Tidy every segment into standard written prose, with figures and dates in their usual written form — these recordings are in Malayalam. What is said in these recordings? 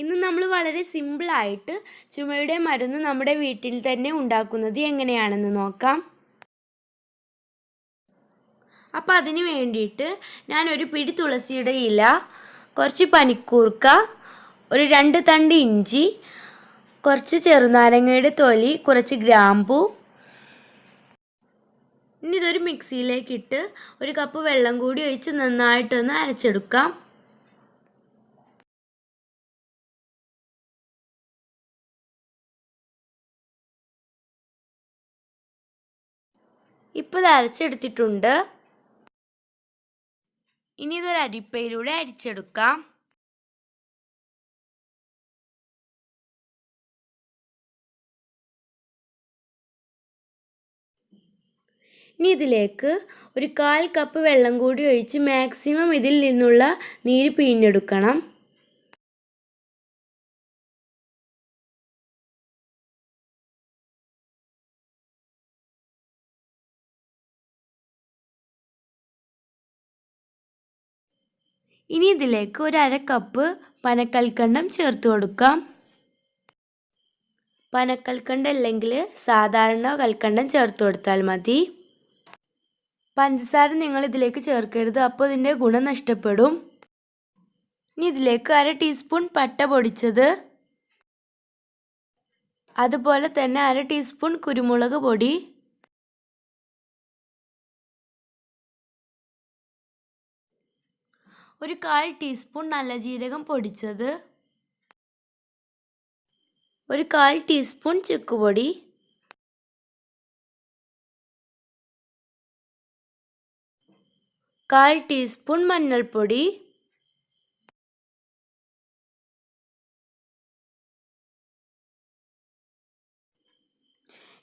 ഇന്ന് നമ്മൾ വളരെ സിമ്പിളായിട്ട് ചുമയുടെ മരുന്ന് നമ്മുടെ വീട്ടിൽ തന്നെ ഉണ്ടാക്കുന്നത് എങ്ങനെയാണെന്ന് നോക്കാം. അപ്പോൾ അതിന് വേണ്ടിയിട്ട് ഞാനൊരു പിടി തുളസിയുടെ ഇല, കുറച്ച് പനിക്കൂർക്ക, ഒരു 2 തണ്ട് ഇഞ്ചി, കുറച്ച് ചെറുനാരങ്ങയുടെ തൊലി, കുറച്ച് ഗ്രാമ്പൂ, ഇനി ഇതൊരു മിക്സിയിലേക്കിട്ട് 1 കപ്പ് വെള്ളം കൂടി ഒഴിച്ച് നന്നായിട്ടൊന്ന് അരച്ചെടുക്കാം. ഇപ്പോൾ ഇത് അരച്ചെടുത്തിട്ടുണ്ട്. ഇനി ഇതൊരു അരിപ്പയിലൂടെ അരിച്ചെടുക്കാം. ഇനി ഇതിലേക്ക് ഒരു 1/4 കപ്പ് വെള്ളം കൂടി ഒഴിച്ച് മാക്സിമം ഇതിൽ നിന്നുള്ള നീര് പിഴിഞ്ഞെടുക്കണം. ഇനി ഇതിലേക്ക് ഒരു 1/2 കപ്പ് പനക്കൽക്കണ്ടം ചേർത്ത് കൊടുക്കാം. പനക്കൽക്കണ്ടം അല്ലെങ്കിൽ സാധാരണ കൽക്കണ്ടം ചേർത്ത് കൊടുത്താൽ മതി. പഞ്ചസാര നിങ്ങൾ ഇതിലേക്ക് ചേർക്കരുത്, അപ്പോൾ ഇതിൻ്റെ ഗുണം നഷ്ടപ്പെടും. ഇനി ഇതിലേക്ക് 1/2 ടീസ്പൂൺ പട്ട പൊടിച്ചത്, അതുപോലെ തന്നെ 1/2 ടീസ്പൂൺ കുരുമുളക് പൊടി, ഒരു 1/4 ടീസ്പൂൺ നല്ല ജീരകം പൊടിച്ചത്, ഒരു 1/4 ടീസ്പൂൺ ചുക്കുപൊടി, കാൽ ടീസ്പൂൺ മഞ്ഞൾപ്പൊടി,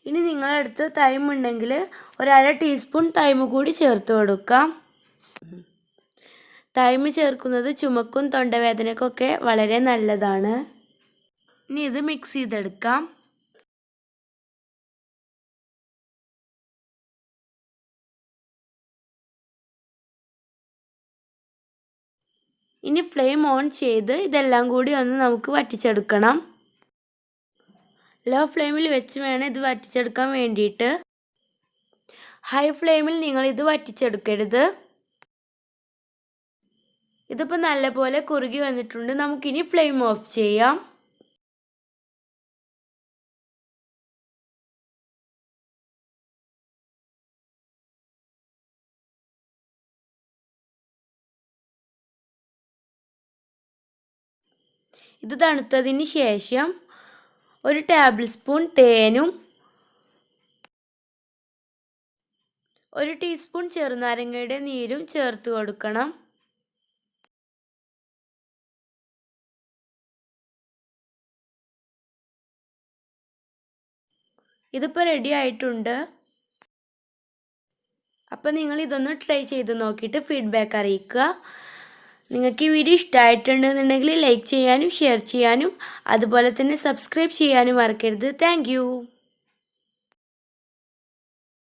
ഇനി നിങ്ങളടുത്ത് തൈം ഉണ്ടെങ്കിൽ ഒരു 1/2 ടീസ്പൂൺ തൈം കൂടി ചേർത്ത് കൊടുക്കാം. തൈം ചേർക്കുന്നത് ചുമക്കും തൊണ്ടവേദനക്കൊക്കെ വളരെ നല്ലതാണ്. ഇനി ഇത് മിക്സ് ചെയ്തെടുക്കാം. ഇനി ഫ്ലെയിം ഓൺ ചെയ്ത് ഇതെല്ലാം കൂടി ഒന്ന് നമുക്ക് വറ്റിച്ചെടുക്കണം. ലോ ഫ്ലെയിമിൽ വെച്ച് വേണം ഇത് വറ്റിച്ചെടുക്കാൻ വേണ്ടിയിട്ട്. ഹൈ ഫ്ലെയിമിൽ നിങ്ങൾ ഇത് വറ്റിച്ചെടുക്കരുത്. ഇതിപ്പോൾ നല്ലപോലെ കുറുകി വന്നിട്ടുണ്ട്. നമുക്കിനി ഫ്ലെയിം ഓഫ് ചെയ്യാം. ഇത് തണുത്തതിന് ശേഷം ഒരു ടേബിൾ സ്പൂൺ തേനും 1 ടീസ്പൂൺ ചെറുനാരങ്ങയുടെ നീരും ചേർത്ത് കൊടുക്കണം. ഇതിപ്പോൾ റെഡി ആയിട്ടുണ്ട്. അപ്പോൾ നിങ്ങൾ ഇതൊന്ന് ട്രൈ ചെയ്ത് നോക്കിയിട്ട് ഫീഡ്ബാക്ക് അറിയിക്കുക. നിങ്ങൾക്ക് ഈ വീഡിയോ ഇഷ്ടമായിട്ടുണ്ടെന്നുണ്ടെങ്കിൽ ലൈക്ക് ചെയ്യാനും ഷെയർ ചെയ്യാനും അതുപോലെ തന്നെ സബ്സ്ക്രൈബ് ചെയ്യാനും മറക്കരുത്. താങ്ക്